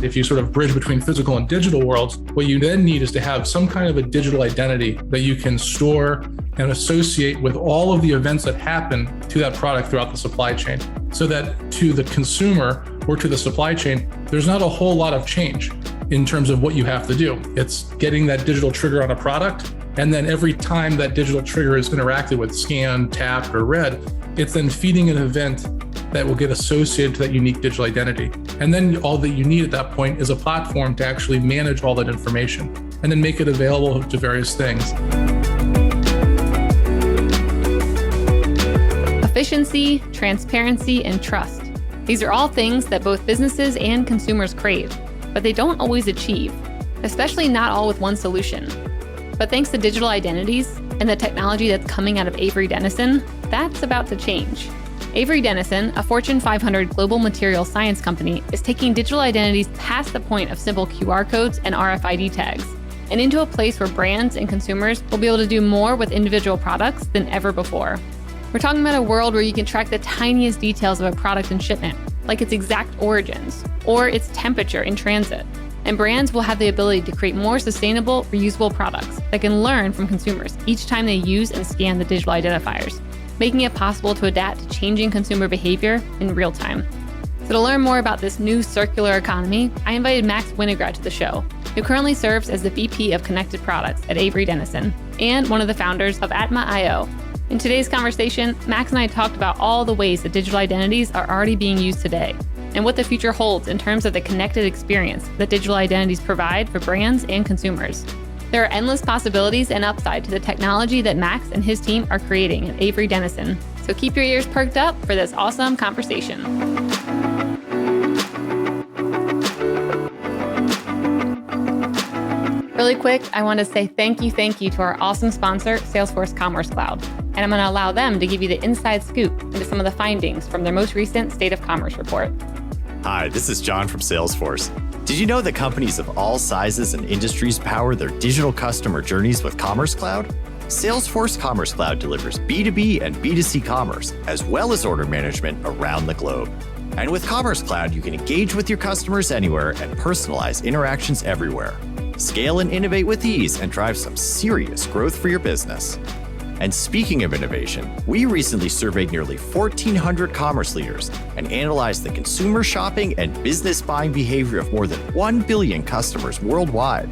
If you sort of bridge between physical and digital worlds, what you then need is to have some kind of a digital identity that you can store and associate with all of the events that happen to that product throughout the supply chain, so that to the consumer or to the supply chain, there's not a whole lot of change in terms of what you have to do. It's getting that digital trigger on a product, and then every time that digital trigger is interacted with, scanned, tapped, or read, it's then feeding an event that will get associated to that unique digital identity. And then all that you need at that point is a platform to actually manage all that information and then make it available to various things. Efficiency, transparency, and trust. These are all things that both businesses and consumers crave, but they don't always achieve, especially not all with one solution. But thanks to digital identities and the technology that's coming out of Avery Dennison, that's about to change. Avery Dennison, a Fortune 500 global materials science company, is taking digital identities past the point of simple QR codes and RFID tags, and into a place where brands and consumers will be able to do more with individual products than ever before. We're talking about a world where you can track the tiniest details of a product and shipment, like its exact origins or its temperature in transit. And brands will have the ability to create more sustainable, reusable products that can learn from consumers each time they use and scan the digital identifiers, making it possible to adapt to changing consumer behavior in real time. So to learn more about this new circular economy, I invited Max Winograd to the show, who currently serves as the VP of Connected Products at Avery Dennison and one of the founders of Atma.io. In today's conversation, Max and I talked about all the ways that digital identities are already being used today and what the future holds in terms of the connected experience that digital identities provide for brands and consumers. There are endless possibilities and upside to the technology that Max and his team are creating at Avery Dennison. So keep your ears perked up for this awesome conversation. Really quick, I want to say thank you to our awesome sponsor, Salesforce Commerce Cloud. And I'm going to allow them to give you the inside scoop into some of the findings from their most recent State of Commerce report. Hi, this is John from Salesforce. Did you know that companies of all sizes and industries power their digital customer journeys with Commerce Cloud? Salesforce Commerce Cloud delivers B2B and B2C commerce, as well as order management around the globe. And with Commerce Cloud, you can engage with your customers anywhere and personalize interactions everywhere. Scale and innovate with ease and drive some serious growth for your business. And speaking of innovation, we recently surveyed nearly 1,400 commerce leaders and analyzed the consumer shopping and business buying behavior of more than 1 billion customers worldwide.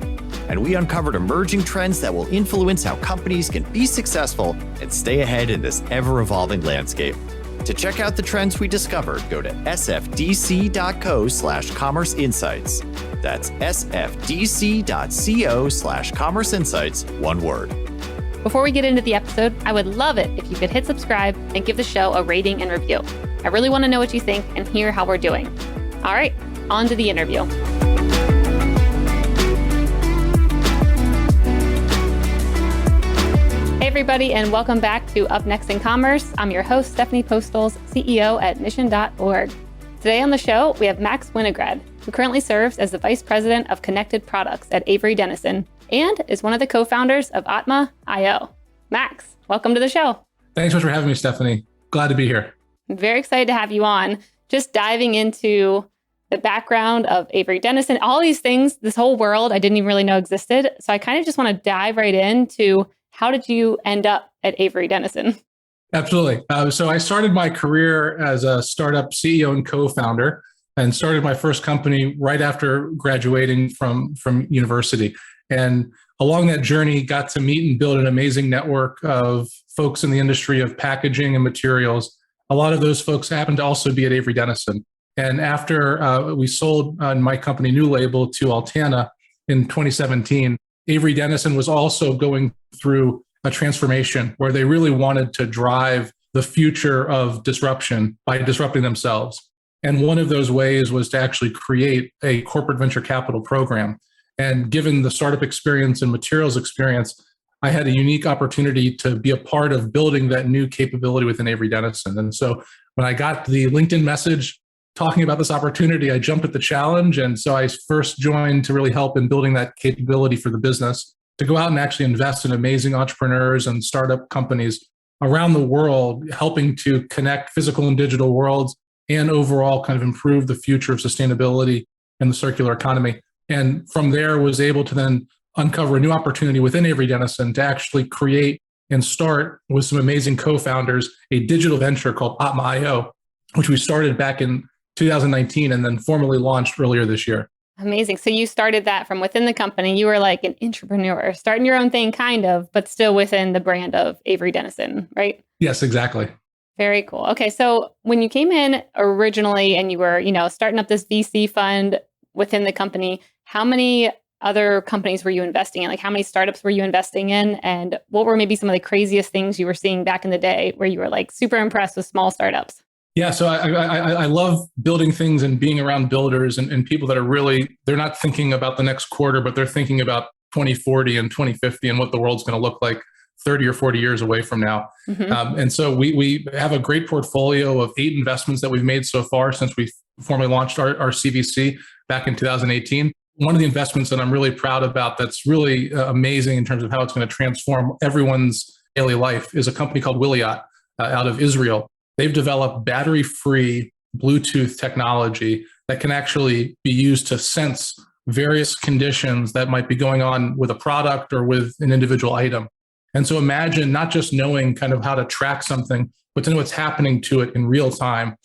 And we uncovered emerging trends that will influence how companies can be successful and stay ahead in this ever-evolving landscape. To check out the trends we discovered, go to sfdc.co/commerce insights. That's sfdc.co/commerce insights, one word. Before we get into the episode, I would love it if you could hit subscribe and give the show a rating and review. I really want to know what you think and hear how we're doing. All right, on to the interview. Hey everybody, and welcome back to Up Next in Commerce. I'm your host, Stephanie Postles, CEO at Mission.org. Today on the show, we have Max Winograd, who currently serves as the Vice President of Connected Products at Avery Dennison and is one of the co-founders of Atma.io. Max, welcome to the show. Thanks so much for having me, Stephanie. Glad to be here. I'm very excited to have you on. Just diving into the background of Avery Dennison, all these things, this whole world I didn't even really know existed. So I kind of just want to dive right into how did you end up at Avery Dennison? Absolutely. So I started my career as a startup CEO and co-founder and started my first company right after graduating from university. And along that journey, got to meet and build an amazing network of folks in the industry of packaging and materials. A lot of those folks happened to also be at Avery Dennison. And after we sold my company, New Label, to Altana in 2017, Avery Dennison was also going through a transformation where they really wanted to drive the future of disruption by disrupting themselves. And one of those ways was to actually create a corporate venture capital program. And given the startup experience and materials experience, I had a unique opportunity to be a part of building that new capability within Avery Dennison. And so when I got the LinkedIn message talking about this opportunity, I jumped at the challenge. And so I first joined to really help in building that capability for the business, to go out and actually invest in amazing entrepreneurs and startup companies around the world, helping to connect physical and digital worlds and overall kind of improve the future of sustainability and the circular economy. And from there was able to then uncover a new opportunity within Avery Dennison to actually create and start with some amazing co-founders, a digital venture called Atma.io, which we started back in 2019 and then formally launched earlier this year. Amazing. So you started that from within the company. You were like an entrepreneur, starting your own thing kind of, but still within the brand of Avery Dennison, right? Yes, exactly. Very cool. Okay. So when you came in originally and you were, starting up this VC fund within the company, how many other companies were you investing in? Like how many startups were you investing in? And what were maybe some of the craziest things you were seeing back in the day where you were like super impressed with small startups? Yeah, so I love building things and being around builders and people that are really, they're not thinking about the next quarter, but they're thinking about 2040 and 2050 and what the world's going to look like 30 or 40 years away from now. Mm-hmm. And so we have a great portfolio of 8 investments that we've made so far since we formally launched our CVC back in 2018. One of the investments that I'm really proud about that's really amazing in terms of how it's going to transform everyone's daily life is a company called Wiliot out of Israel. They've developed battery-free Bluetooth technology that can actually be used to sense various conditions that might be going on with a product or with an individual item. And so imagine not just knowing kind of how to track something, but to know what's happening to it in real time.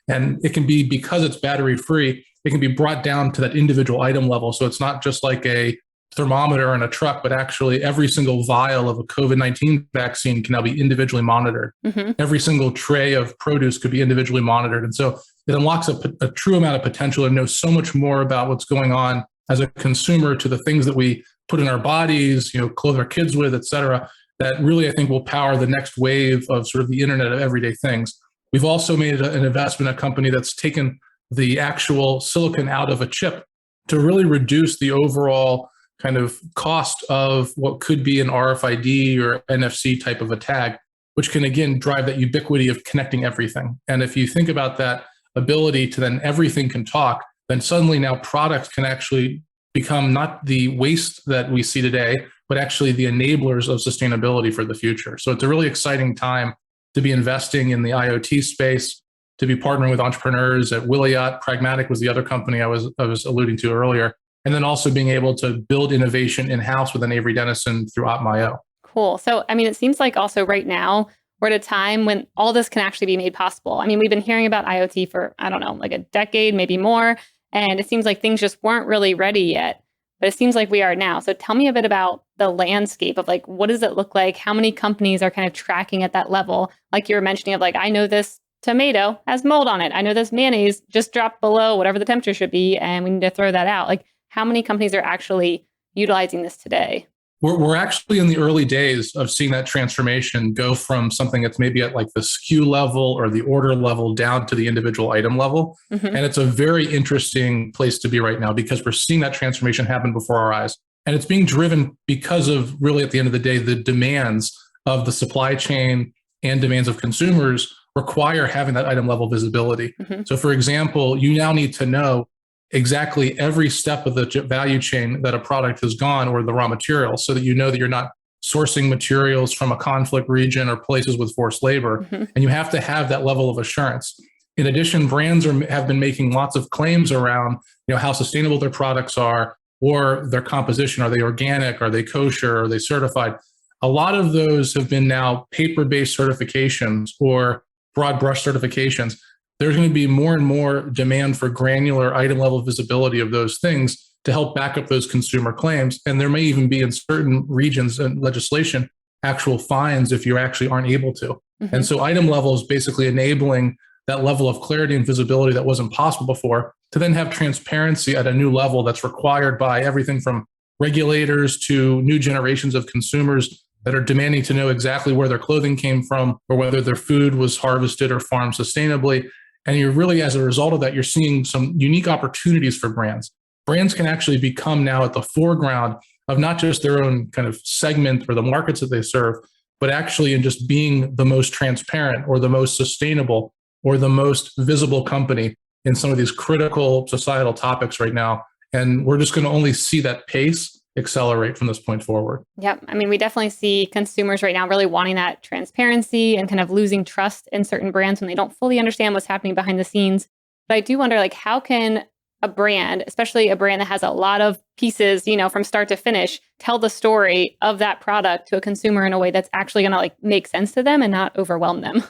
And it can be, because it's battery-free, it can be brought down to that individual item level. So it's not just like a thermometer in a truck, but actually every single vial of a COVID-19 vaccine can now be individually monitored. Mm-hmm. Every single tray of produce could be individually monitored. And so it unlocks a true amount of potential and knows so much more about what's going on as a consumer to the things that we put in our bodies, clothe our kids with, et cetera, that really, I think, will power the next wave of sort of the Internet of everyday things. We've also made an investment in a company that's taken the actual silicon out of a chip to really reduce the overall kind of cost of what could be an RFID or NFC type of a tag, which can, again, drive that ubiquity of connecting everything. And if you think about that ability to then everything can talk, then suddenly now products can actually become not the waste that we see today, but actually the enablers of sustainability for the future. So it's a really exciting time to be investing in the IoT space, to be partnering with entrepreneurs at Wiliot. Pragmatic was the other company I was alluding to earlier. And then also being able to build innovation in-house within Avery Dennison through Atma.io. Cool. So, it seems like also right now, we're at a time when all this can actually be made possible. We've been hearing about IoT for, like a decade, maybe more. And it seems like things just weren't really ready yet. But it seems like we are now. So tell me a bit about the landscape of what does it look like? How many companies are kind of tracking at that level? Like you were mentioning of I know this tomato has mold on it. I know this mayonnaise just dropped below whatever the temperature should be, and we need to throw that out. How many companies are actually utilizing this today? We're actually in the early days of seeing that transformation go from something that's maybe at the SKU level or the order level down to the individual item level. Mm-hmm. And it's a very interesting place to be right now because we're seeing that transformation happen before our eyes. And it's being driven because of really, at the end of the day, the demands of the supply chain and demands of consumers require having that item level visibility. Mm-hmm. So for example, you now need to know exactly every step of the value chain that a product has gone or the raw materials so that you know that you're not sourcing materials from a conflict region or places with forced labor. Mm-hmm. And you have to have that level of assurance. In addition, brands have been making lots of claims around how sustainable their products are or their composition. Are they organic? Are they kosher? Are they certified? A lot of those have been now paper-based certifications or broad brush certifications. There's going to be more and more demand for granular item level visibility of those things to help back up those consumer claims. And there may even be in certain regions and legislation, actual fines if you actually aren't able to. Mm-hmm. And so item level is basically enabling that level of clarity and visibility that wasn't possible before to then have transparency at a new level that's required by everything from regulators to new generations of consumers that are demanding to know exactly where their clothing came from or whether their food was harvested or farmed sustainably. And you're really, as a result of that, you're seeing some unique opportunities for brands. Brands can actually become now at the foreground of not just their own kind of segment or the markets that they serve, but actually in just being the most transparent or the most sustainable or the most visible company in some of these critical societal topics right now. And we're just going to only see that pace accelerate from this point forward. Yep. I mean, we definitely see consumers right now really wanting that transparency and kind of losing trust in certain brands when they don't fully understand what's happening behind the scenes. But I do wonder, like, how can a brand, especially a brand that has a lot of pieces, from start to finish, tell the story of that product to a consumer in a way that's actually going to like make sense to them and not overwhelm them?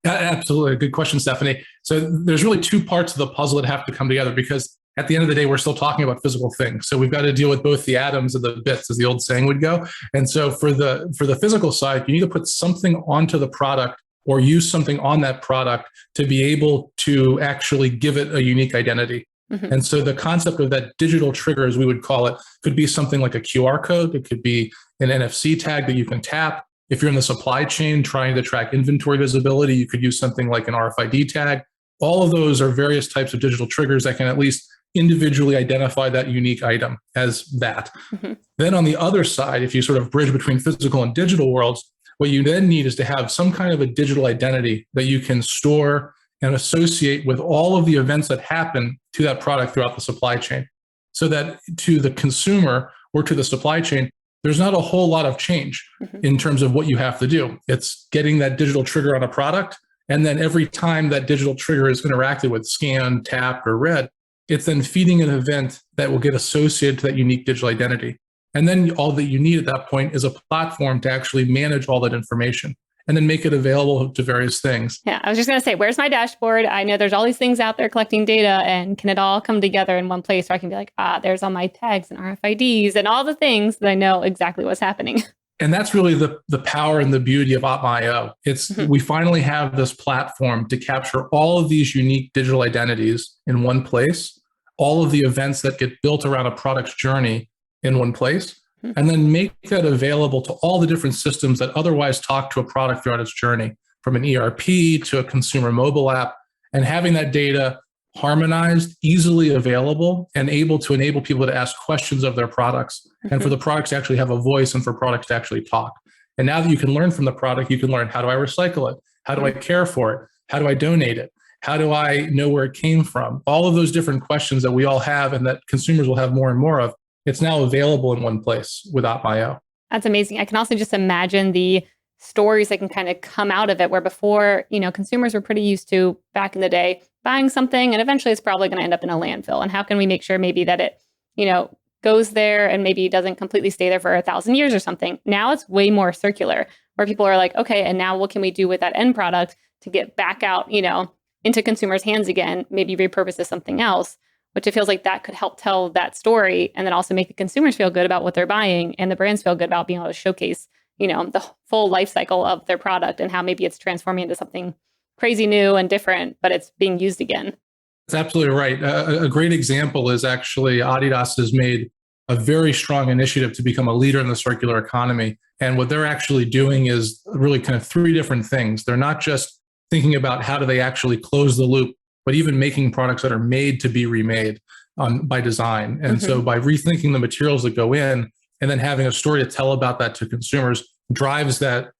Absolutely. Good question, Stephanie. So there's really two parts of the puzzle that have to come together, because at the end of the day, we're still talking about physical things. So we've got to deal with both the atoms and the bits, as the old saying would go. And so for the physical side, you need to put something onto the product or use something on that product to be able to actually give it a unique identity. Mm-hmm. And so the concept of that digital trigger, as we would call it, could be something like a QR code. It could be an NFC tag that you can tap. If you're in the supply chain trying to track inventory visibility, you could use something like an RFID tag. All of those are various types of digital triggers that can at least individually identify that unique item as that. Mm-hmm. Then on the other side, if you sort of bridge between physical and digital worlds, what you then need is to have some kind of a digital identity that you can store and associate with all of the events that happen to that product throughout the supply chain. So that to the consumer or to the supply chain, there's not a whole lot of change in terms of what you have to do. It's getting that digital trigger on a product. And then every time that digital trigger is interacted with, scanned, tapped, or read, it's then feeding an event that will get associated to that unique digital identity. And then all that you need at that point is a platform to actually manage all that information and then make it available to various things. Yeah, I was just going to say, where's my dashboard? I know there's all these things out there collecting data, and can it all come together in one place where I can be like, there's all my tags and RFIDs and all the things that I know exactly what's happening. And that's really the power and the beauty of Opma.io. It's we finally have this platform to capture all of these unique digital identities in one place, all of the events that get built around a product's journey in one place, and then make that available to all the different systems that otherwise talk to a product throughout its journey, from an ERP to a consumer mobile app, and having that data harmonized, easily available, and able to enable people to ask questions of their products, and for the products to actually have a voice and for products to actually talk. And now that you can learn from the product, you can learn, how do I recycle it? How do I care for it? How do I donate it? How do I know where it came from? All of those different questions that we all have and that consumers will have more and more of, it's now available in one place with Opma.io. That's amazing. I can also just imagine the stories that can kind of come out of it, where before, consumers were pretty used to, back in the day, buying something and eventually it's probably going to end up in a landfill. And how can we make sure maybe that it, goes there and maybe doesn't completely stay there for 1,000 years or something? Now it's way more circular, where people are like, okay, and now what can we do with that end product to get back out, into consumers' hands again, maybe repurpose as something else, which it feels like that could help tell that story, and then also make the consumers feel good about what they're buying and the brands feel good about being able to showcase, the full life cycle of their product and how maybe it's transforming into something crazy new and different, but it's being used again. That's absolutely right. A great example is actually Adidas has made a very strong initiative to become a leader in the circular economy. And what they're actually doing is really kind of three different things. They're not just thinking about how do they actually close the loop, but even making products that are made to be remade by design. And so by rethinking the materials that go in and then having a story to tell about that to consumers drives that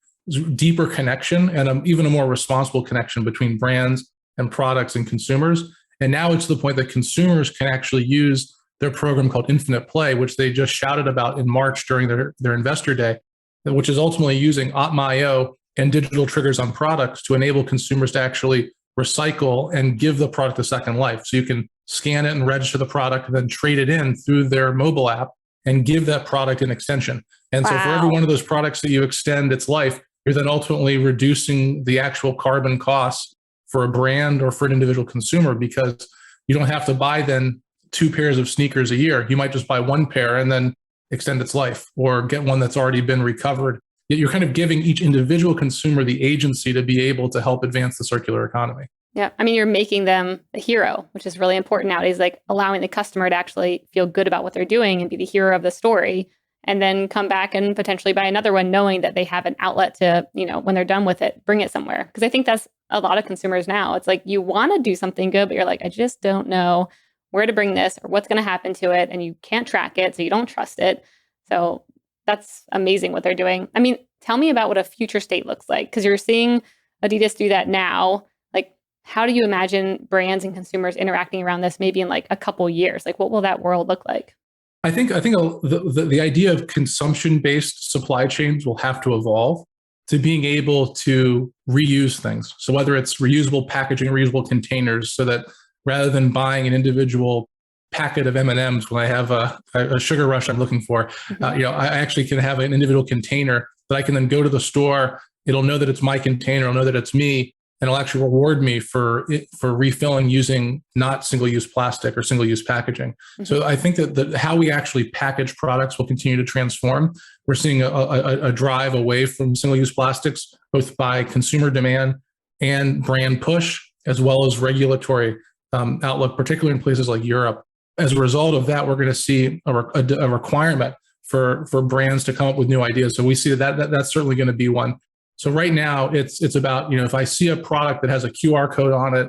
deeper connection and even a more responsible connection between brands and products and consumers. And now it's to the point that consumers can actually use their program called Infinite Play, which they just shouted about in March during their investor day, which is ultimately using Opma.io and digital triggers on products to enable consumers to actually recycle and give the product a second life. So you can scan it and register the product and then trade it in through their mobile app and give that product an extension. And so for every one of those products that you extend its life, you're then ultimately reducing the actual carbon costs for a brand or for an individual consumer, because you don't have to buy then 2 pairs of sneakers a year. You might just buy 1 pair and then extend its life, or get one that's already been recovered. Yet you're kind of giving each individual consumer the agency to be able to help advance the circular economy. Yeah. I mean, you're making them the hero, which is really important nowadays, like allowing the customer to actually feel good about what they're doing and be the hero of the story, and then come back and potentially buy another one, knowing that they have an outlet to, when they're done with it, bring it somewhere. Because I think that's a lot of consumers now. It's like, you want to do something good, but you're like, I just don't know where to bring this or what's going to happen to it. And you can't track it, so you don't trust it. So that's amazing what they're doing. I mean, tell me about what a future state looks like, because you're seeing Adidas do that now. Like, how do you imagine brands and consumers interacting around this maybe in like a couple years? Like, what will that world look like? the idea of consumption-based supply chains will have to evolve to being able to reuse things. So whether it's reusable packaging, reusable containers, so that rather than buying an individual packet of M&Ms when I have a sugar rush I'm looking for, I actually can have an individual container that I can then go to the store. It'll know that it's my container. It'll know that it's me, and it'll actually reward me for refilling using not single-use plastic or single-use packaging. So I think that how we actually package products will continue to transform. We're seeing a drive away from single-use plastics, both by consumer demand and brand push, as well as regulatory outlook, particularly in places like Europe. As a result of that, we're going to see a requirement for brands to come up with new ideas. So we see that's certainly going to be one. So right now, it's about, if I see a product that has a QR code on it,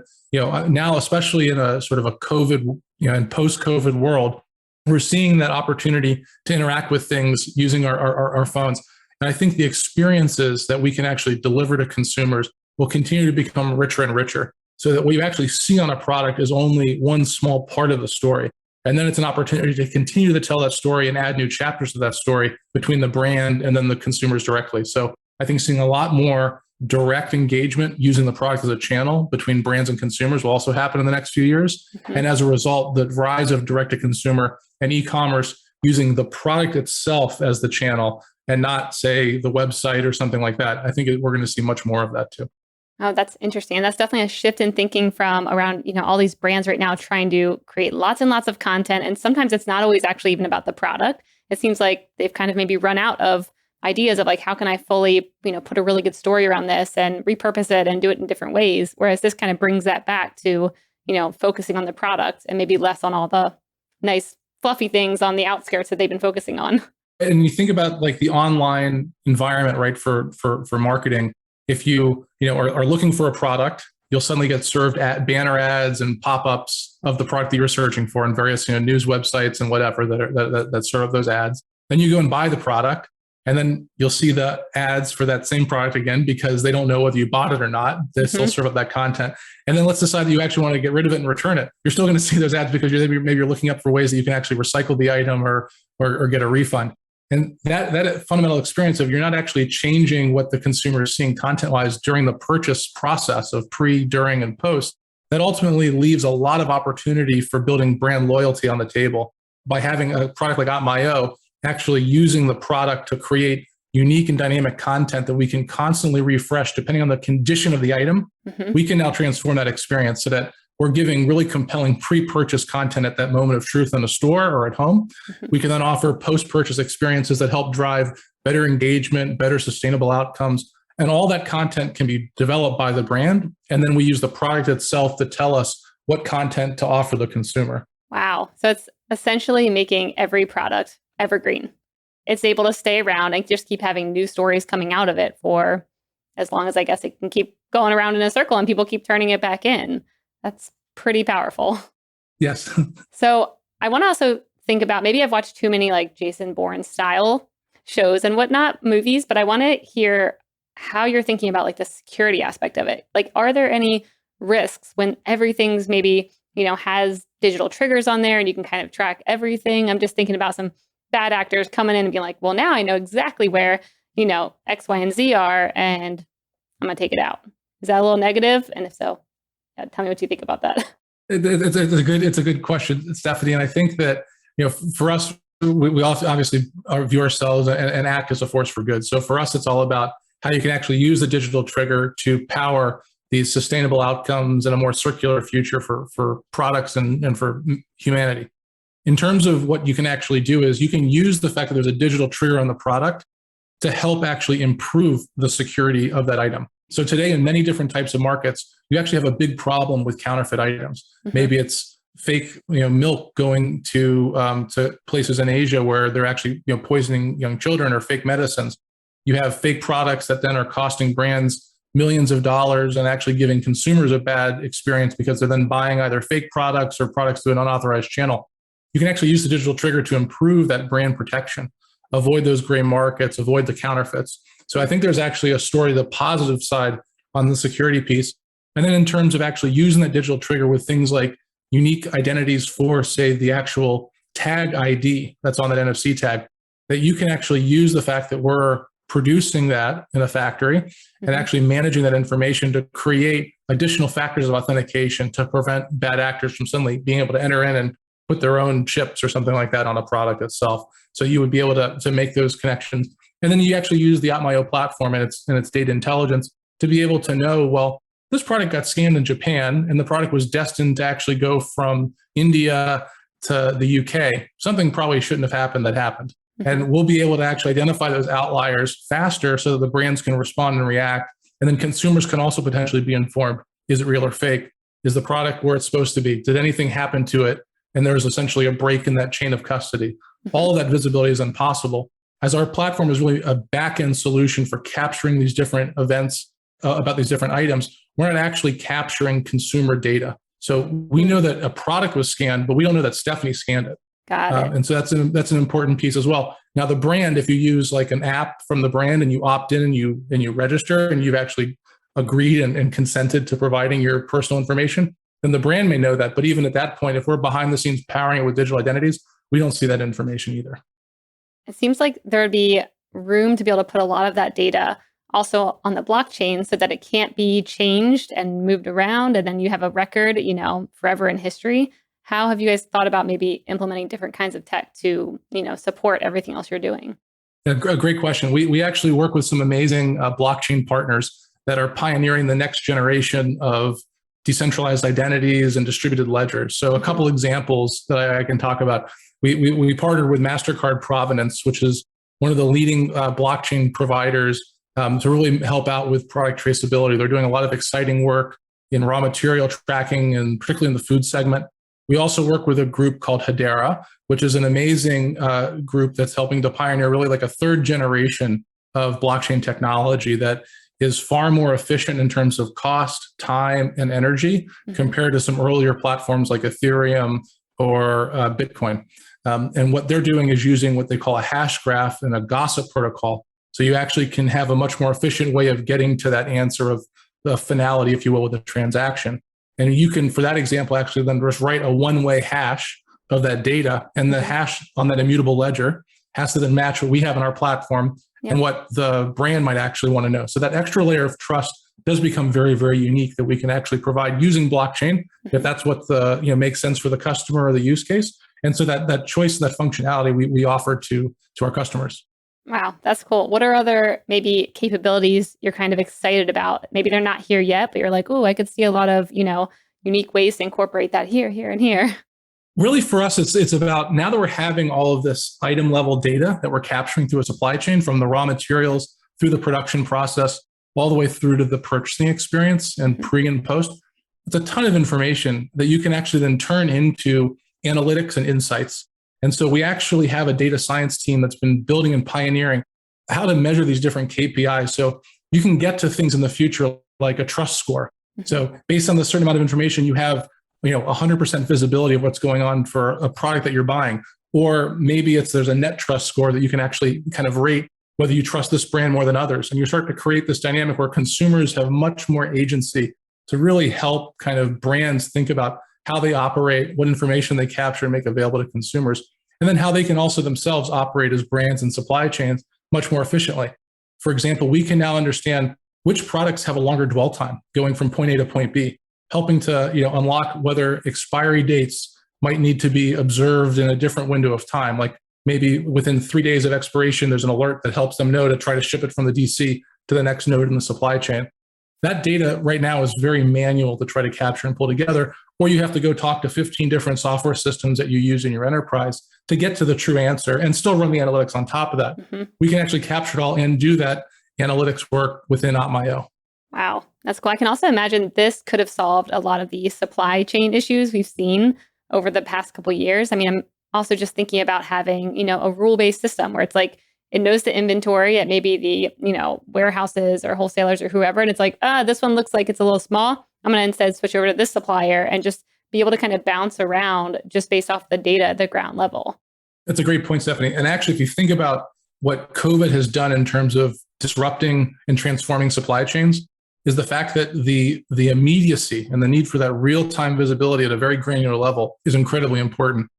now, especially in a sort of a COVID, and post-COVID world, we're seeing that opportunity to interact with things using our phones. And I think the experiences that we can actually deliver to consumers will continue to become richer and richer, so that what you actually see on a product is only one small part of the story. And then it's an opportunity to continue to tell that story and add new chapters to that story between the brand and then the consumers directly. So I think seeing a lot more direct engagement using the product as a channel between brands and consumers will also happen in the next few years. And as a result, the rise of direct-to-consumer and e-commerce using the product itself as the channel and not, say, the website or something like that, I think we're going to see much more of that too. Oh, that's interesting. And that's definitely a shift in thinking from around, all these brands right now trying to create lots and lots of content. And sometimes it's not always actually even about the product. It seems like they've kind of maybe run out of ideas of like, how can I fully, put a really good story around this and repurpose it and do it in different ways. Whereas this kind of brings that back to, focusing on the product and maybe less on all the nice fluffy things on the outskirts that they've been focusing on. And you think about like the online environment, right, for marketing. If you are looking for a product, you'll suddenly get served banner ads and pop-ups of the product that you're searching for in various news websites and whatever that serve those ads. Then you go and buy the product, and then you'll see the ads for that same product again because they don't know whether you bought it or not. They still serve up that content. And then let's decide that you actually want to get rid of it and return it. You're still going to see those ads because maybe you're looking up for ways that you can actually recycle the item or get a refund. And that fundamental experience of you're not actually changing what the consumer is seeing content-wise during the purchase process of pre, during, and post, that ultimately leaves a lot of opportunity for building brand loyalty on the table by having a product like Atmayo actually using the product to create unique and dynamic content that we can constantly refresh depending on the condition of the item. We can now transform that experience so that we're giving really compelling pre-purchase content at that moment of truth in a store or at home. We can then offer post-purchase experiences that help drive better engagement, better sustainable outcomes. And all that content can be developed by the brand. And then we use the product itself to tell us what content to offer the consumer. Wow. So it's essentially making every product evergreen. It's able to stay around and just keep having new stories coming out of it for as long as I guess it can keep going around in a circle and people keep turning it back in. That's pretty powerful. Yes. So I want to also think about, maybe I've watched too many like Jason Bourne style shows and whatnot, movies, but I want to hear how you're thinking about like the security aspect of it. Like, are there any risks when everything's maybe, has digital triggers on there and you can kind of track everything? I'm just thinking about some bad actors coming in and being like, well, now I know exactly where, X, Y, and Z are, and I'm going to take it out. Is that a little negative? And if so, tell me what you think about that. It's a good question, Stephanie. And I think that, for us, we also obviously view ourselves and act as a force for good. So for us, it's all about how you can actually use the digital trigger to power these sustainable outcomes and a more circular future for products and for humanity. In terms of what you can actually do is you can use the fact that there's a digital trigger on the product to help actually improve the security of that item. So today, in many different types of markets, you actually have a big problem with counterfeit items. Maybe it's fake, milk going to places in Asia where they're actually, poisoning young children, or fake medicines. You have fake products that then are costing brands millions of dollars and actually giving consumers a bad experience because they're then buying either fake products or products through an unauthorized channel. You can actually use the digital trigger to improve that brand protection, avoid those gray markets, avoid the counterfeits. So I think there's actually a story, the positive side on the security piece. And then in terms of actually using that digital trigger with things like unique identities for, say, the actual tag ID that's on that NFC tag, that you can actually use the fact that we're producing that in a factory and actually managing that information to create additional factors of authentication to prevent bad actors from suddenly being able to enter in and put their own chips or something like that on a product itself. So you would be able to make those connections. And then you actually use the Atmaio platform and its data intelligence to be able to know, well, this product got scanned in Japan and the product was destined to actually go from India to the UK. Something probably shouldn't have happened that happened. And we'll be able to actually identify those outliers faster so that the brands can respond and react. And then consumers can also potentially be informed. Is it real or fake? Is the product where it's supposed to be? Did anything happen to it? And there's essentially a break in that chain of custody. All of that visibility is impossible, as our platform is really a back-end solution for capturing these different events about these different items. We're not actually capturing consumer data. So we know that a product was scanned, but we don't know that Stephanie scanned it. Got it. And so that's an important piece as well. Now, the brand, if you use like an app from the brand and you opt in and you register and you've actually agreed and consented to providing your personal information, then the brand may know that. But even at that point, if we're behind the scenes powering it with digital identities, we don't see that information either. It seems like there would be room to be able to put a lot of that data also on the blockchain so that it can't be changed and moved around. And then you have a record, forever in history. How have you guys thought about maybe implementing different kinds of tech to, support everything else you're doing? A great question. We actually work with some amazing blockchain partners that are pioneering the next generation of decentralized identities and distributed ledgers. So a couple examples that I can talk about. We partnered with MasterCard Provenance, which is one of the leading blockchain providers to really help out with product traceability. They're doing a lot of exciting work in raw material tracking and particularly in the food segment. We also work with a group called Hedera, which is an amazing group that's helping to pioneer really like a third generation of blockchain technology that is far more efficient in terms of cost, time, and energy compared to some earlier platforms like Ethereum or Bitcoin. And what they're doing is using what they call a hash graph and a gossip protocol. So you actually can have a much more efficient way of getting to that answer of the finality, if you will, with a transaction. And you can, for that example, actually then just write a one-way hash of that data, and the hash on that immutable ledger has to then match what we have in our platform and what the brand might actually want to know. So that extra layer of trust does become very, very unique that we can actually provide using blockchain, if that's what makes sense for the customer or the use case. And so that choice, that functionality we offer to our customers. Wow, that's cool. What are other maybe capabilities you're kind of excited about? Maybe they're not here yet, but you're like, oh, I could see a lot of, unique ways to incorporate that here, and here. Really, for us, it's about now that we're having all of this item level data that we're capturing through a supply chain, from the raw materials through the production process, all the way through to the purchasing experience and pre and post. It's a ton of information that you can actually then turn into analytics and insights. And so we actually have a data science team that's been building and pioneering how to measure these different KPIs. So you can get to things in the future like a trust score. So based on the certain amount of information, you have 100% visibility of what's going on for a product that you're buying. Or maybe there's a net trust score that you can actually kind of rate whether you trust this brand more than others. And you start to create this dynamic where consumers have much more agency to really help kind of brands think about how they operate, what information they capture and make available to consumers, and then how they can also themselves operate as brands and supply chains much more efficiently. For example, we can now understand which products have a longer dwell time going from point A to point B, helping to unlock whether expiry dates might need to be observed in a different window of time. Like maybe within 3 days of expiration, there's an alert that helps them know to try to ship it from the DC to the next node in the supply chain. That data right now is very manual to try to capture and pull together, or you have to go talk to 15 different software systems that you use in your enterprise to get to the true answer and still run the analytics on top of that. We can actually capture it all and do that analytics work within Atmaio. Wow, that's cool. I can also imagine this could have solved a lot of the supply chain issues we've seen over the past couple of years. I mean, I'm also just thinking about having, a rule-based system where it's like, it knows the inventory at maybe the, warehouses or wholesalers or whoever. And it's like, this one looks like it's a little small. I'm going to instead switch over to this supplier and just be able to kind of bounce around just based off the data at the ground level. That's a great point, Stephanie. And actually, if you think about what COVID has done in terms of disrupting and transforming supply chains, is the fact that the immediacy and the need for that real-time visibility at a very granular level is incredibly important.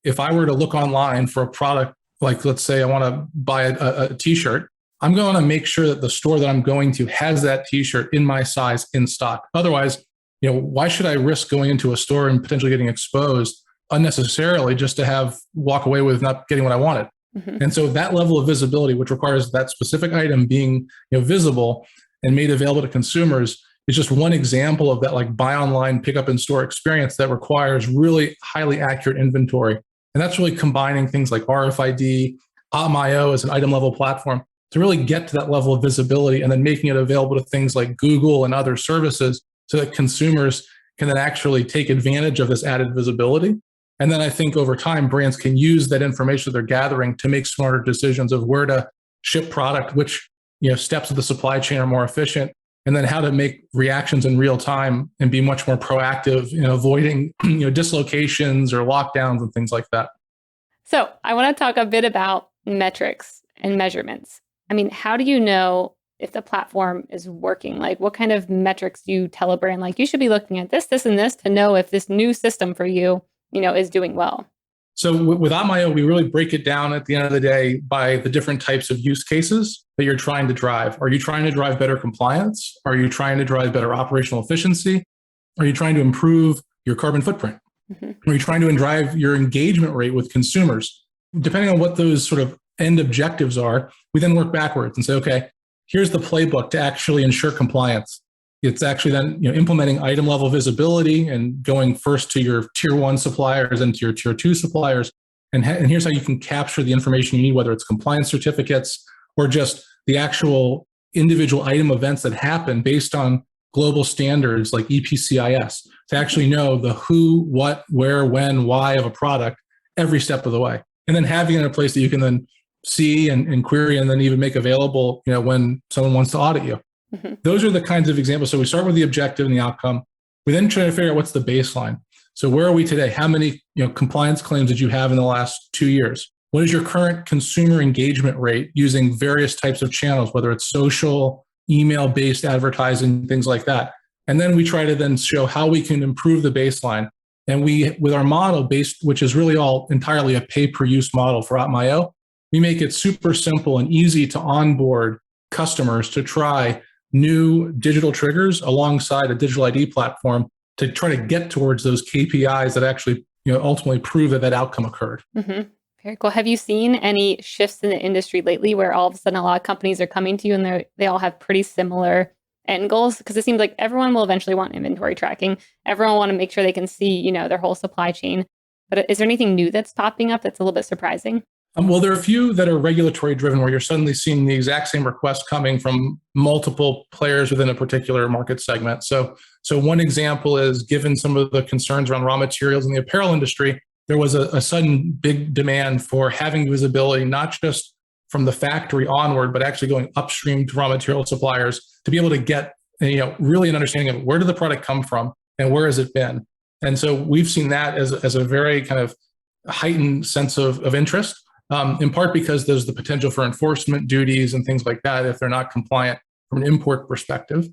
if I were to look online for a product, like let's say I want to buy a t-shirt, I'm going to make sure that the store that I'm going to has that t-shirt in my size in stock. Otherwise, why should I risk going into a store and potentially getting exposed unnecessarily just to walk away with not getting what I wanted? Mm-hmm. And so that level of visibility, which requires that specific item being visible and made available to consumers, is just one example of that like buy online, pick up in store experience that requires really highly accurate inventory. And that's really combining things like RFID, Atma.io as an item level platform to really get to that level of visibility, and then making it available to things like Google and other services so that consumers can then actually take advantage of this added visibility. And then I think over time, brands can use that information that they're gathering to make smarter decisions of where to ship product, which steps of the supply chain are more efficient, and then how to make reactions in real time and be much more proactive in avoiding dislocations or lockdowns and things like that. So I want to talk a bit about metrics and measurements. I mean, how do you know if the platform is working? Like, what kind of metrics do you tell a brand? Like, you should be looking at this, this, and this to know if this new system for you, is doing well. So with Atma.io, we really break it down at the end of the day by the different types of use cases that you're trying to drive. Are you trying to drive better compliance? Are you trying to drive better operational efficiency? Are you trying to improve your carbon footprint? Mm-hmm. Are you trying to drive your engagement rate with consumers? Depending on what those sort of end objectives are, we then work backwards and say, okay, here's the playbook to actually ensure compliance. It's actually then implementing item level visibility and going first to your tier 1 suppliers and to your tier 2 suppliers. And here's how you can capture the information you need, whether it's compliance certificates or just the actual individual item events that happen based on global standards like EPCIS, to actually know the who, what, where, when, why of a product every step of the way. And then having it in a place that you can then see and query and then even make available when someone wants to audit you. Mm-hmm. Those are the kinds of examples. So we start with the objective and the outcome. We then try to figure out what's the baseline. So where are we today? How many compliance claims did you have in the last 2 years? What is your current consumer engagement rate using various types of channels, whether it's social, email-based advertising, things like that? And then we try to then show how we can improve the baseline. And we, with our model based, which is really all entirely a pay-per-use model for Atma.io, we make it super simple and easy to onboard customers to try new digital triggers alongside a digital ID platform to try to get towards those KPIs that actually ultimately prove that outcome occurred. Mm-hmm. Very cool. Have you seen any shifts in the industry lately where all of a sudden a lot of companies are coming to you and they all have pretty similar end goals? Because it seems like everyone will eventually want inventory tracking. Everyone will want to make sure they can see, their whole supply chain. But is there anything new that's popping up that's a little bit surprising? Well, there are a few that are regulatory driven where you're suddenly seeing the exact same request coming from multiple players within a particular market segment. So one example is, given some of the concerns around raw materials in the apparel industry, there was a sudden big demand for having visibility, not just from the factory onward, but actually going upstream to raw material suppliers to be able to get really an understanding of where did the product come from and where has it been. And so we've seen that as a very kind of heightened sense of interest. In part because there's the potential for enforcement duties and things like that if they're not compliant from an import perspective.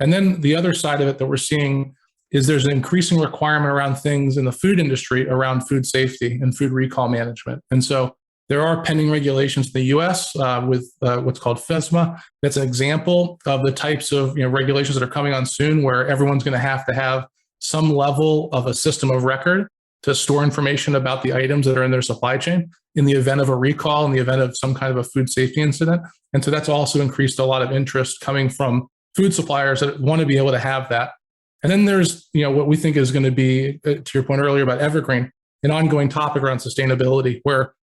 And then the other side of it that we're seeing is there's an increasing requirement around things in the food industry around food safety and food recall management. And so there are pending regulations in the US with what's called FSMA. That's an example of the types of regulations that are coming on soon, where everyone's going to have some level of a system of record to store information about the items that are in their supply chain in the event of a recall, in the event of some kind of a food safety incident. And so that's also increased a lot of interest coming from food suppliers that want to be able to have that. And then there's, what we think is going to be, to your point earlier about Evergreen, an ongoing topic around sustainability, where,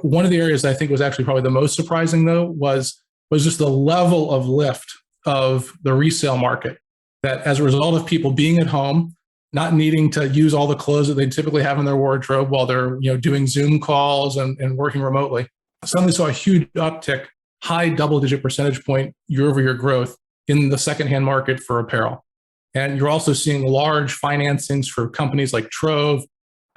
one of the areas that I think was actually probably the most surprising though, was just the level of lift of the resale market, that as a result of people being at home, not needing to use all the clothes that they typically have in their wardrobe while they're doing Zoom calls and working remotely, suddenly saw a huge uptick, high double-digit percentage point year-over-year growth in the secondhand market for apparel. And you're also seeing large financings for companies like Trove,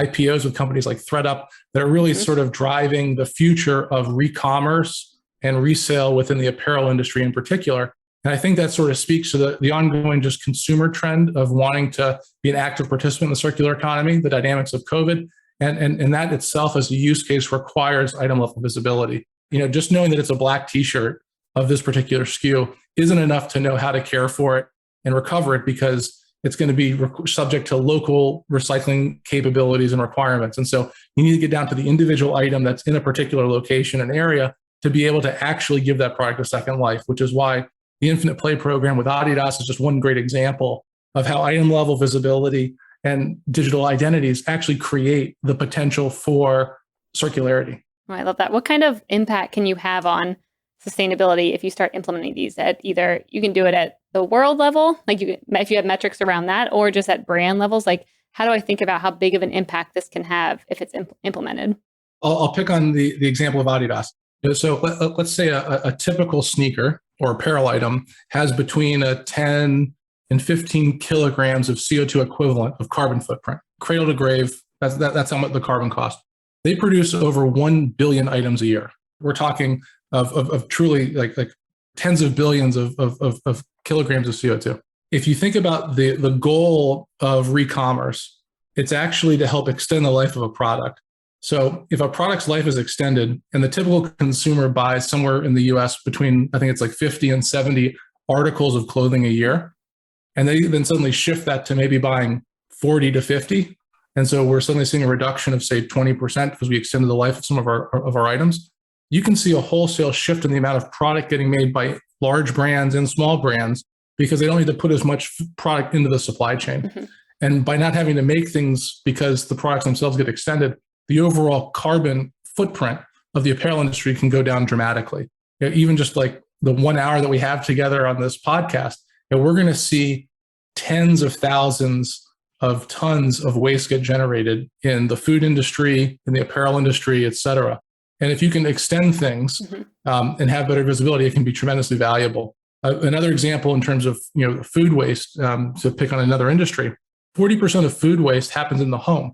IPOs with companies like ThredUp that are really sort of driving the future of re-commerce and resale within the apparel industry in particular. And I think that sort of speaks to the ongoing just consumer trend of wanting to be an active participant in the circular economy, the dynamics of COVID, And that itself as a use case requires item level visibility. Just knowing that it's a black t-shirt of this particular SKU isn't enough to know how to care for it and recover it, because it's going to be subject to local recycling capabilities and requirements. And so you need to get down to the individual item that's in a particular location and area to be able to actually give that product a second life, which is why the Infinite Play program with Adidas is just one great example of how item level visibility and digital identities actually create the potential for circularity. Oh, I love that. What kind of impact can you have on sustainability if you start implementing these at either, you can do it at the world level, like if you have metrics around that, or just at brand levels? Like, how do I think about how big of an impact this can have if it's implemented? I'll pick on the example of Adidas. So let's say a typical sneaker or apparel item has between 10 and 15 kilograms of CO2 equivalent of carbon footprint. Cradle to grave, that's how much the carbon cost. They produce over 1 billion items a year. We're talking of truly like tens of billions of kilograms of CO2. If you think about the goal of re-commerce, it's actually to help extend the life of a product. So if a product's life is extended and the typical consumer buys somewhere in the US between, I think it's like 50 and 70 articles of clothing a year, and they then suddenly shift that to maybe buying 40 to 50. And so we're suddenly seeing a reduction of say 20% because we extended the life of some of our items. You can see a wholesale shift in the amount of product getting made by large brands and small brands because they don't need to put as much product into the supply chain. Mm-hmm. And by not having to make things because the products themselves get extended, the overall carbon footprint of the apparel industry can go down dramatically. Even just like the 1 hour that we have together on this podcast, we're going to see tens of thousands of tons of waste get generated in the food industry, in the apparel industry, et cetera. And if you can extend things and have better visibility, it can be tremendously valuable. Another example in terms of food waste, to pick on another industry, 40% of food waste happens in the home.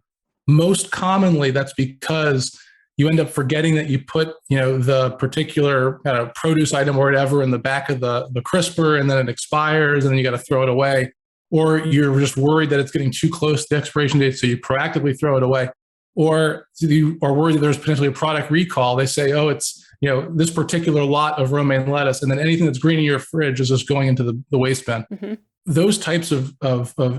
Most commonly, that's because you end up forgetting that you put the particular produce item or whatever in the back of the crisper, and then it expires, and then you got to throw it away. Or you're just worried that it's getting too close to the expiration date, so you proactively throw it away. Or you are worried that there's potentially a product recall. They say, oh, it's this particular lot of romaine lettuce, and then anything that's green in your fridge is just going into the waste bin. Mm-hmm. Those types of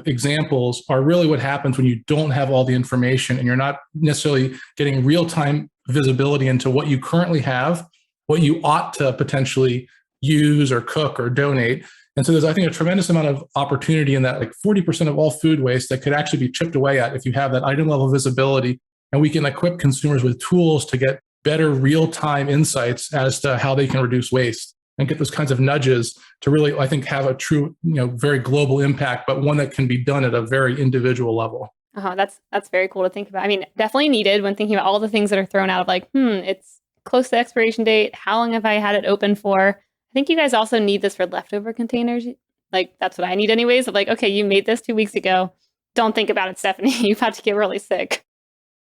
examples are really what happens when you don't have all the information and you're not necessarily getting real-time visibility into what you currently have, what you ought to potentially use or cook or donate. And so there's, I think, a tremendous amount of opportunity in that, like 40% of all food waste that could actually be chipped away at if you have that item level visibility. And we can equip consumers with tools to get better real-time insights as to how they can reduce waste and get those kinds of nudges to really, I think, have a true, very global impact, but one that can be done at a very individual level. That's very cool to think about. I mean, definitely needed when thinking about all the things that are thrown out of like, it's close to the expiration date. How long have I had it open for? I think you guys also need this for leftover containers. Like, that's what I need anyways. Of like, okay, you made this 2 weeks ago. Don't think about it, Stephanie. You've had to get really sick.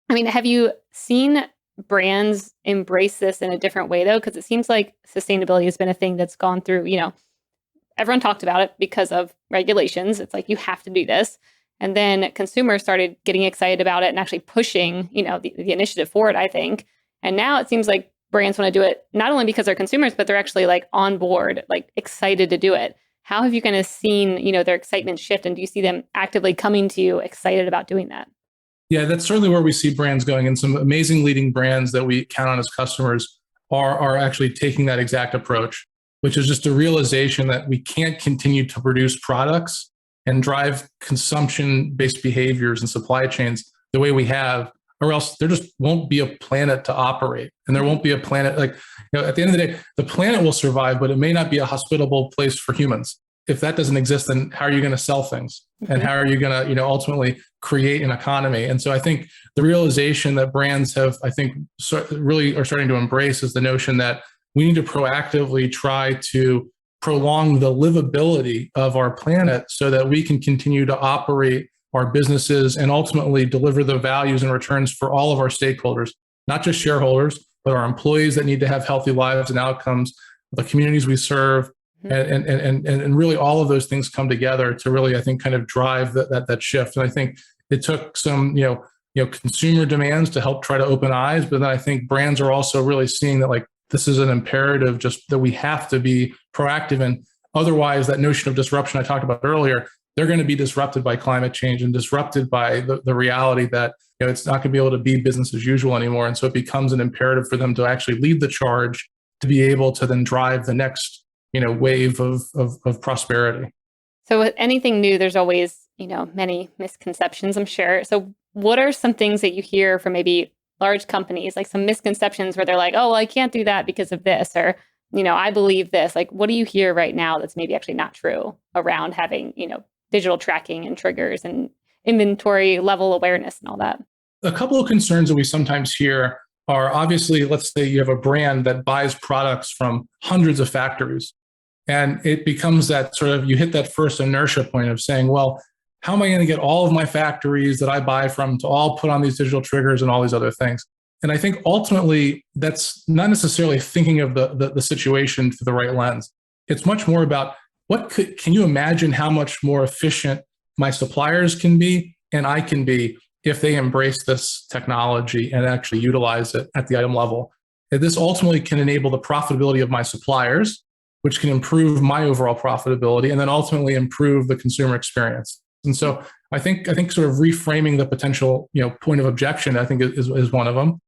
I mean, have you seen brands embrace this in a different way though? Because it seems like sustainability has been a thing that's gone through, everyone talked about it because of regulations. It's like, you have to do this. And then consumers started getting excited about it and actually pushing, the initiative forward, I think. And now it seems like brands want to do it not only because they're consumers, but they're actually like on board, like excited to do it. How have you kind of seen, their excitement shift? And do you see them actively coming to you excited about doing that? Yeah, that's certainly where we see brands going, and some amazing leading brands that we count on as customers are actually taking that exact approach, which is just a realization that we can't continue to produce products and drive consumption-based behaviors and supply chains the way we have, or else there just won't be a planet to operate. And there won't be a planet, at the end of the day, the planet will survive, but it may not be a hospitable place for humans. If that doesn't exist, then how are you going to sell things? And how are you going to, ultimately create an economy? And so I think the realization that brands have, I think, really are starting to embrace is the notion that we need to proactively try to prolong the livability of our planet so that we can continue to operate our businesses and ultimately deliver the values and returns for all of our stakeholders, not just shareholders, but our employees that need to have healthy lives and outcomes, the communities we serve, and really all of those things come together to really, I think, kind of drive that shift. And I think it took some, consumer demands to help try to open eyes. But then I think brands are also really seeing that like this is an imperative, just that we have to be proactive. And otherwise, that notion of disruption I talked about earlier, they're going to be disrupted by climate change and disrupted by the reality that it's not going to be able to be business as usual anymore. And so it becomes an imperative for them to actually lead the charge to be able to then drive the next wave of prosperity. So with anything new, there's always many misconceptions, I'm sure. So what are some things that you hear from maybe large companies, like some misconceptions where they're like, oh, well, I can't do that because of this, or I believe this. Like, what do you hear right now that's maybe actually not true around having digital tracking and triggers and inventory level awareness and all that? A couple of concerns that we sometimes hear are obviously, let's say you have a brand that buys products from hundreds of factories, and it becomes that sort of, you hit that first inertia point of saying, well, how am I going to get all of my factories that I buy from to all put on these digital triggers and all these other things? And I think ultimately that's not necessarily thinking of the situation through the right lens. It's much more about can you imagine how much more efficient my suppliers can be and I can be if they embrace this technology and actually utilize it at the item level. And this ultimately can enable the profitability of my suppliers, which can improve my overall profitability and then ultimately improve the consumer experience. And so I think sort of reframing the potential point of objection, I think is one of them.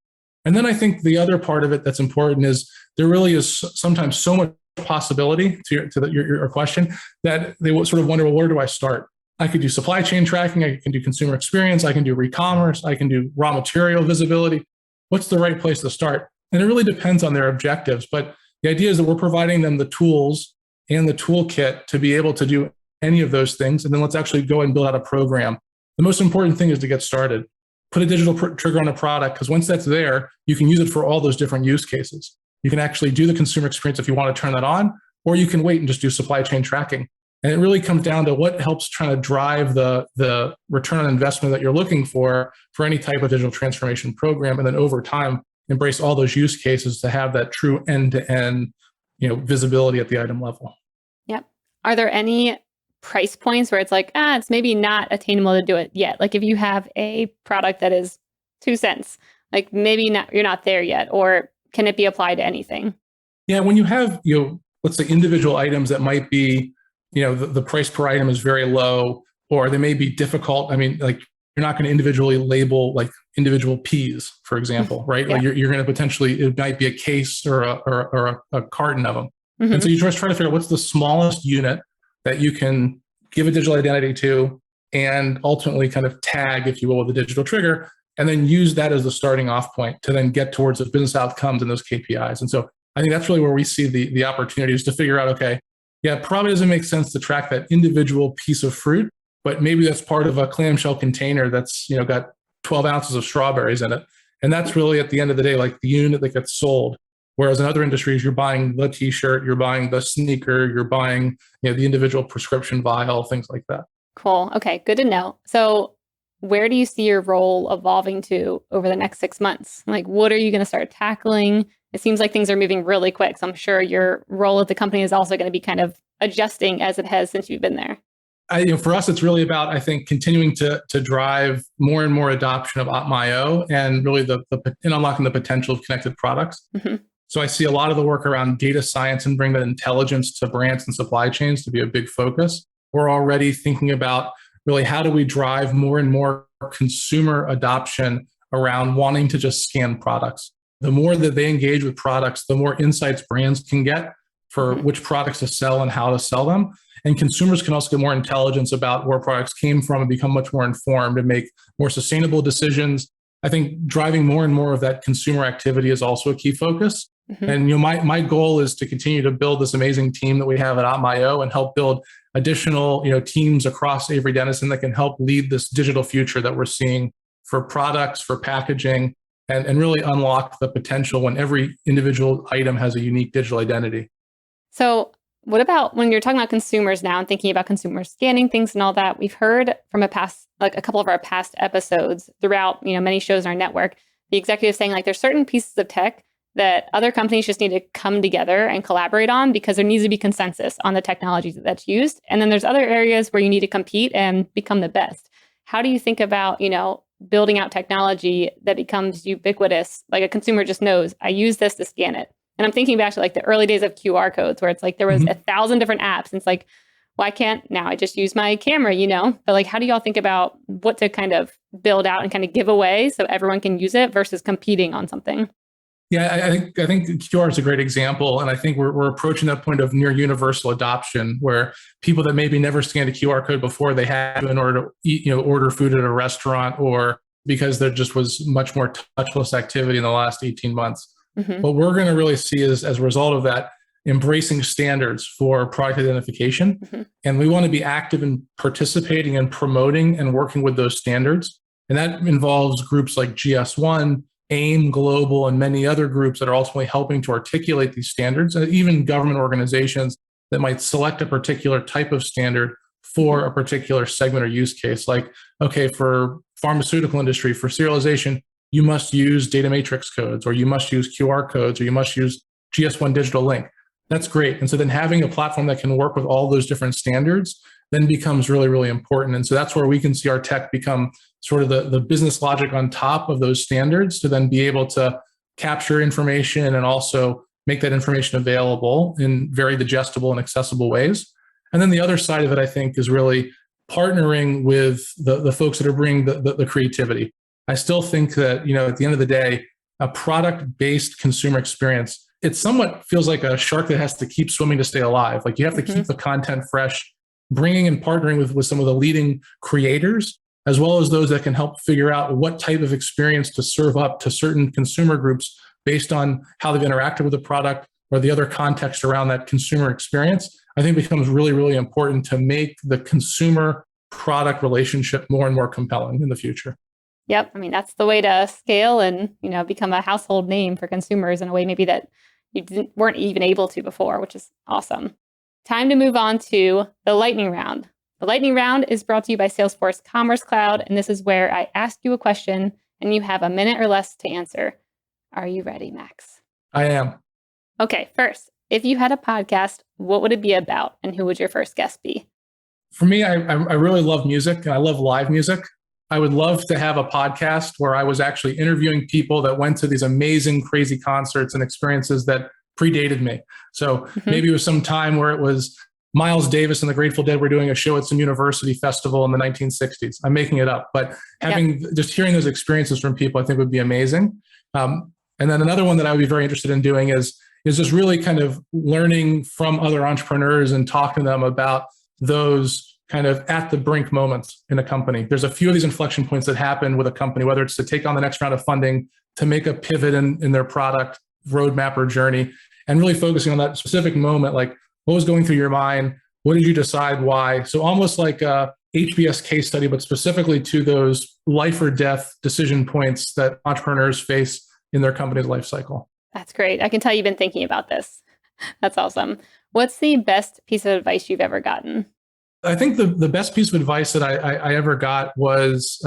And then I think the other part of it that's important is there really is sometimes so much possibility to your question that they will sort of wonder, well, where do I start? I could do supply chain tracking, I can do consumer experience, I can do re-commerce, I can do raw material visibility. What's the right place to start? And it really depends on their objectives. But the idea is that we're providing them the tools and the toolkit to be able to do any of those things. And then let's actually go and build out a program. The most important thing is to get started. Put a digital trigger on a product, because once that's there, you can use it for all those different use cases. You can actually do the consumer experience if you want to turn that on, or you can wait and just do supply chain tracking. And it really comes down to what helps trying to drive the return on investment that you're looking for any type of digital transformation program. And then over time, embrace all those use cases to have that true end-to-end, visibility at the item level. Yep. Are there any price points where it's like, it's maybe not attainable to do it yet? Like if you have a product that is 2 cents, like maybe you're not there yet, or can it be applied to anything? Yeah, when you have, let's say individual items that might be, the price per item is very low, or they may be difficult. I mean, like you're not going to individually label like individual peas, for example, right? Yeah. Like you're going to potentially, it might be a case or a carton of them. Mm-hmm. And so you just try to figure out what's the smallest unit that you can give a digital identity to and ultimately kind of tag, if you will, with a digital trigger, and then use that as the starting off point to then get towards the business outcomes and those KPIs. And so I think that's really where we see the opportunities to figure out, okay, yeah, it probably doesn't make sense to track that individual piece of fruit, but maybe that's part of a clamshell container that's, got 12 ounces of strawberries in it. And that's really at the end of the day, like the unit that gets sold. Whereas in other industries, you're buying the t-shirt, you're buying the sneaker, you're buying the individual prescription vial, things like that. Cool. Okay, good to know. So where do you see your role evolving to over the next 6 months? Like, what are you going to start tackling? It seems like things are moving really quick. So I'm sure your role at the company is also going to be kind of adjusting as it has since you've been there. For us, it's really about, I think, continuing to drive more and more adoption of OpMyO and really in unlocking the potential of connected products. Mm-hmm. So I see a lot of the work around data science and bring that intelligence to brands and supply chains to be a big focus. We're already thinking about really how do we drive more and more consumer adoption around wanting to just scan products. The more that they engage with products, the more insights brands can get for which products to sell and how to sell them. And consumers can also get more intelligence about where products came from and become much more informed and make more sustainable decisions. I think driving more and more of that consumer activity is also a key focus. Mm-hmm. And my goal is to continue to build this amazing team that we have at OpMyO and help build additional teams across Avery Dennison that can help lead this digital future that we're seeing for products, for packaging, and really unlock the potential when every individual item has a unique digital identity. So what about when you're talking about consumers now and thinking about consumers scanning things and all that? We've heard from a couple of our past episodes throughout, many shows in our network, the executives saying like there's certain pieces of tech that other companies just need to come together and collaborate on because there needs to be consensus on the technology that's used. And then there's other areas where you need to compete and become the best. How do you think about, building out technology that becomes ubiquitous. Like a consumer just knows, I use this to scan it. And I'm thinking back to like the early days of QR codes where it's like there was 1,000 different apps. And it's like, why can't now I just use my camera, But like, how do y'all think about what to kind of build out and kind of give away so everyone can use it versus competing on something? Yeah, I think QR is a great example. And I think we're approaching that point of near universal adoption where people that maybe never scanned a QR code before, they had to in order to eat, order food at a restaurant, or because there just was much more touchless activity in the last 18 months. What we're going to really see is, as a result of that, embracing standards for product identification. And we want to be active in participating and promoting and working with those standards. And that involves groups like GS1, AIM Global, and many other groups that are ultimately helping to articulate these standards, and even government organizations that might select a particular type of standard for a particular segment or use case. Like, okay, for pharmaceutical industry, for serialization, you must use data matrix codes, or you must use QR codes, or you must use GS1 digital link. That's great. And so then having a platform that can work with all those different standards then becomes really, really important. And so that's where we can see our tech become sort of the business logic on top of those standards to then be able to capture information and also make that information available in very digestible and accessible ways. And then the other side of it, I think, is really partnering with the folks that are bringing the creativity. I still think that, at the end of the day, a product-based consumer experience, it somewhat feels like a shark that has to keep swimming to stay alive. Like you have to keep the content fresh, bringing and partnering with some of the leading creators, as well as those that can help figure out what type of experience to serve up to certain consumer groups based on how they've interacted with the product or the other context around that consumer experience. I think becomes really, really important to make the consumer product relationship more and more compelling in the future. Yep. I mean, that's the way to scale and, become a household name for consumers in a way maybe that you weren't even able to before, which is awesome. Time to move on to the lightning round. The lightning round is brought to you by Salesforce Commerce Cloud, and this is where I ask you a question and you have a minute or less to answer. Are you ready, Max? I am. Okay, first, if you had a podcast, what would it be about and who would your first guest be? For me, I really love music and I love live music. I would love to have a podcast where I was actually interviewing people that went to these amazing, crazy concerts and experiences that predated me. So maybe it was some time where it was Miles Davis and the Grateful Dead were doing a show at some university festival in the 1960s. I'm making it up, but just hearing those experiences from people, I think would be amazing. And then another one that I would be very interested in doing is just really kind of learning from other entrepreneurs and talking to them about those kind of at the brink moments in a company. There's a few of these inflection points that happen with a company, whether it's to take on the next round of funding, to make a pivot in their product roadmap or journey, and really focusing on that specific moment, like what was going through your mind? What did you decide? Why? So almost like a HBS case study, but specifically to those life or death decision points that entrepreneurs face in their company's life cycle. That's great. I can tell you've been thinking about this. That's awesome. What's the best piece of advice you've ever gotten? I think the best piece of advice that I ever got was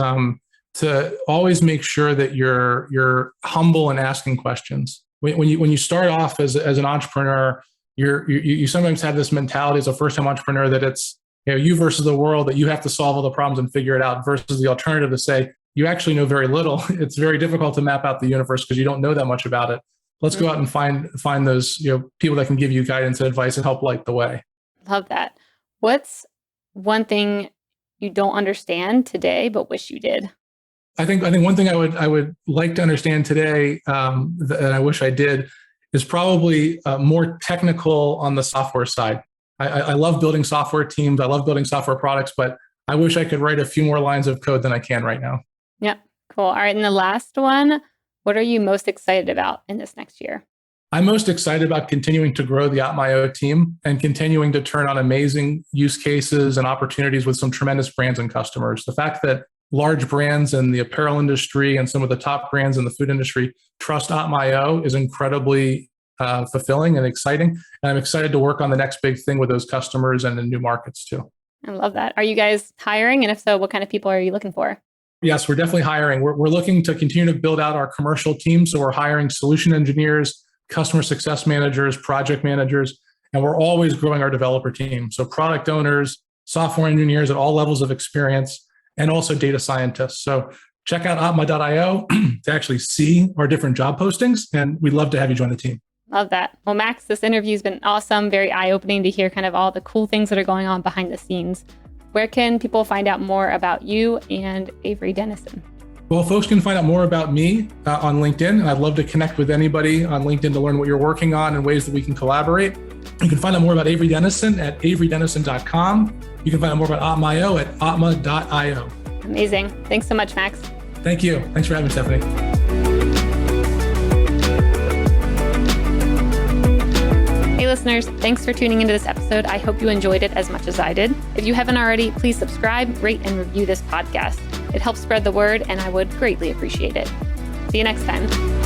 to always make sure that you're humble and asking questions. When you start off as an entrepreneur, you sometimes have this mentality as a first-time entrepreneur that it's you versus the world, that you have to solve all the problems and figure it out, versus the alternative to say you actually know very little. It's very difficult to map out the universe because you don't know that much about it. Let's go out and find those people that can give you guidance and advice and help light the way. Love that. What's one thing you don't understand today but wish you did? I think one thing I would like to understand today that I wish I did is probably more technical on the software side. I love building software teams. I love building software products, but I wish I could write a few more lines of code than I can right now. Yeah, cool. All right. And the last one, what are you most excited about in this next year? I'm most excited about continuing to grow the OpMyO team and continuing to turn on amazing use cases and opportunities with some tremendous brands and customers. The fact that large brands in the apparel industry and some of the top brands in the food industry trust OpMyO is incredibly fulfilling and exciting. And I'm excited to work on the next big thing with those customers and in new markets too. I love that. Are you guys hiring? And if so, what kind of people are you looking for? Yes, we're definitely hiring. We're looking to continue to build out our commercial team. So we're hiring solution engineers, customer success managers, project managers, and we're always growing our developer team. So product owners, software engineers at all levels of experience, and also data scientists. So check out atma.io to actually see our different job postings. And we'd love to have you join the team. Love that. Well, Max, this interview has been awesome, very eye-opening to hear kind of all the cool things that are going on behind the scenes. Where can people find out more about you and Avery Dennison? Well, folks can find out more about me on LinkedIn. I'd love to connect with anybody on LinkedIn to learn what you're working on and ways that we can collaborate. You can find out more about Avery Dennison at averydennison.com. You can find out more about atma.io at atma.io. Amazing. Thanks so much, Max. Thank you. Thanks for having me, Stephanie. Hey listeners, thanks for tuning into this episode. I hope you enjoyed it as much as I did. If you haven't already, please subscribe, rate, and review this podcast. It helps spread the word, and I would greatly appreciate it. See you next time.